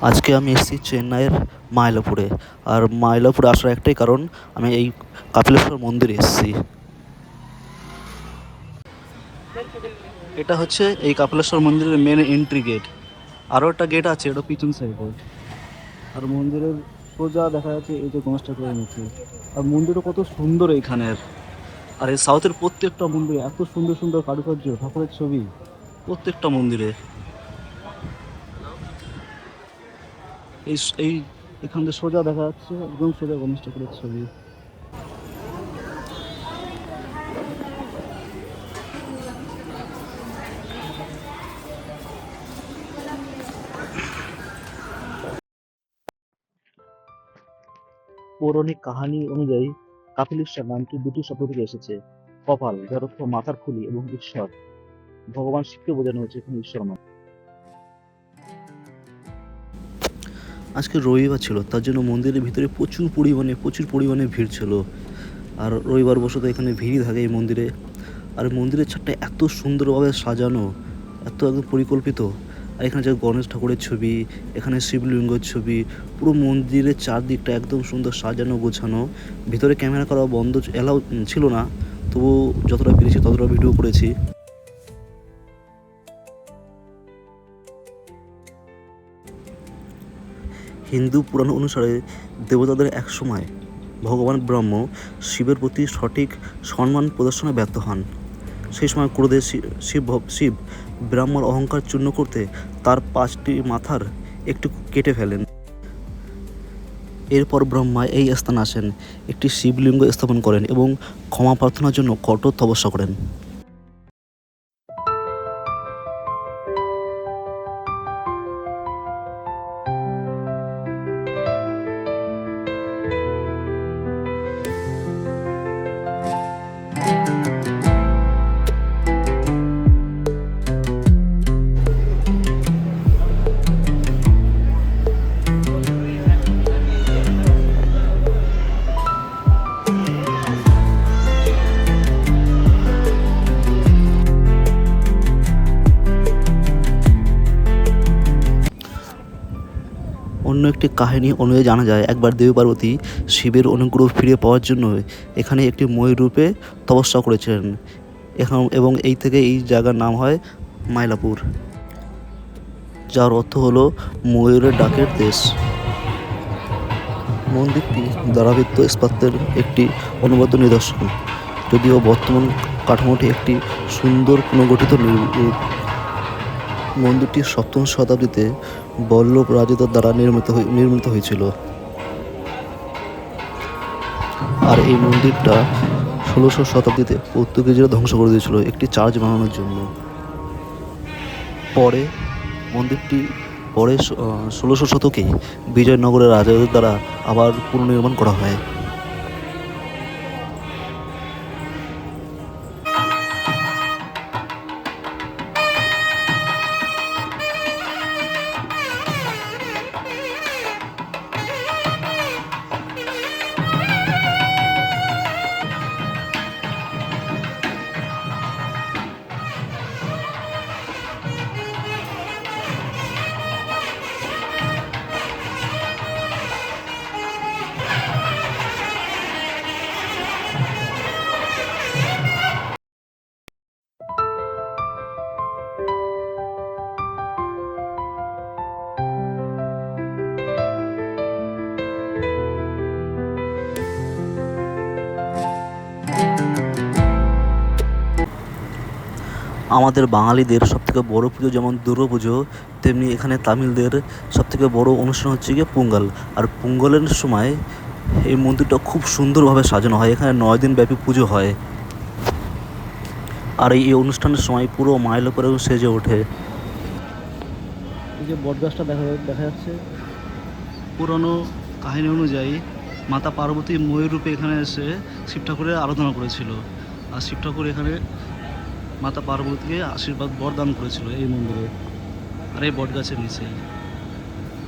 আজকে আমি এসেছি চেন্নাইয়ের মাইলাপুরে। আর মাইলাপুরে আসার একটাই কারণ, আমি এই কাপিলেশ্বর মন্দিরে এসেছি। এটা হচ্ছে এই কাপিলেশ্বর মন্দিরের মেন এন্ট্রি গেট। আরও একটা গেট আছে, এটা পিছন সাইডে। আর মন্দিরের সোজা দেখা যাচ্ছে এই যে গণেশ ঠাকুরের মূর্তি। আর মন্দিরটা কত সুন্দর এইখানের। আর এই সাউথের প্রত্যেকটা মন্দিরে এত সুন্দর সুন্দর কারুকার্য, ঠাকুরের ছবি প্রত্যেকটা মন্দিরে। এই এই এখান থেকে সোজা দেখা যাচ্ছে একদম সোজা গণেশ ঠাকুরের ছবি। পৌরাণিক কাহিনী অনুযায়ী কাপিলেশ্বর নামটি দুটি শব্দ থেকে এসেছে। কপাল, যার অর্থ মাথার খুলি, এবং ঈশ্বর, ভগবান শিবকে বোঝানো হয়েছে এখানে ঈশ্বর মানে। আজকে রবিবার ছিল, তার জন্য মন্দিরের ভিতরে প্রচুর পরিমাণে ভিড় ছিল। আর রবিবার বসত এখানে ভিড়ই থাকে এই মন্দিরে। আর মন্দিরের ছাদটা এত সুন্দরভাবে সাজানো, এত একদম পরিকল্পিত। আর এখানে যে গণেশ ঠাকুরের ছবি, এখানে শিবলিঙ্গের ছবি, পুরো মন্দিরের চারদিকটা একদম সুন্দর সাজানো গোছানো। ভিতরে ক্যামেরা করা বন্ধ, এলাও ছিল না, তবু যতটা পেরেছি ততটা ভিডিও করেছি। হিন্দু পুরাণ অনুসারে দেবতাদের একসময় ভগবান ব্রহ্ম শিবের প্রতি সঠিক সম্মান প্রদর্শনে ব্যর্থ হন। সেই সময় ক্রোধে শিব ব্রহ্মার অহংকার চূর্ণ করতে তার 5টি মাথার একটু কেটে ফেলেন। এরপর ব্রহ্মা এই স্থানে আসেন, একটি শিবলিঙ্গ স্থাপন করেন এবং ক্ষমা প্রার্থনার জন্য কঠোর তপস্যা করেন। অন্য একটি কাহিনী অনুযায়ী জানা যায়, একবার দেবী পার্বতী শিবের অনুগ্রহ ফিরে পাওয়ার জন্য এখানে একটি ময়ূর রূপে তপস্যা করেছিলেন। এবং এই থেকে এই জায়গার নাম হয় মাইলাপুর, যার অর্থ হলো ময়ূরের ডাকের দেশ। মন্দিরটি দ্বারাবৃত্ত স্থাপত্যের একটি অনবদ্য নিদর্শন, যদিও বর্তমান কাঠামোটি একটি সুন্দর পুনর্গঠিত রূপ। মন্দিরটি 7ম শতাব্দীতে বল্লভ রাজাদের দ্বারা নির্মিত হয়েছিল। আর এই মন্দিরটা 16শ শতাব্দীতে পর্তুগিজরা ধ্বংস করে দিয়েছিল একটি চার্চ বানানোর জন্য। পরে মন্দিরটি 16শ শতকে বিজয়নগরের রাজাদের দ্বারা আবার পুনর্নির্মাণ করা হয়। আমাদের বাঙালিদের সবথেকে বড় পুজো যেমন দুর্গাপুজো, তেমনি এখানে তামিলদের সবথেকে বড় অনুষ্ঠান হচ্ছে গিয়ে পোঙ্গল। আর পোঙ্গলের সময় এই মন্দিরটা খুব সুন্দরভাবে সাজানো হয়, এখানে 9 দিন ব্যাপী পুজো হয়। আর এই অনুষ্ঠানের সময় পুরো মাইলাপুরেও সেজে ওঠে। এই যে বটগাছটা দেখা যাচ্ছে, পুরনো কাহিনী অনুযায়ী মাতা পার্বতী ময়ূর রূপে এখানে এসে শিব ঠাকুরের আরাধনা করেছিল। আর শিব ঠাকুর এখানে মাতা পার্বতীকে আশীর্বাদ বরদান করেছিল এই মন্দিরে। আর এই বটগাছের নিচেই।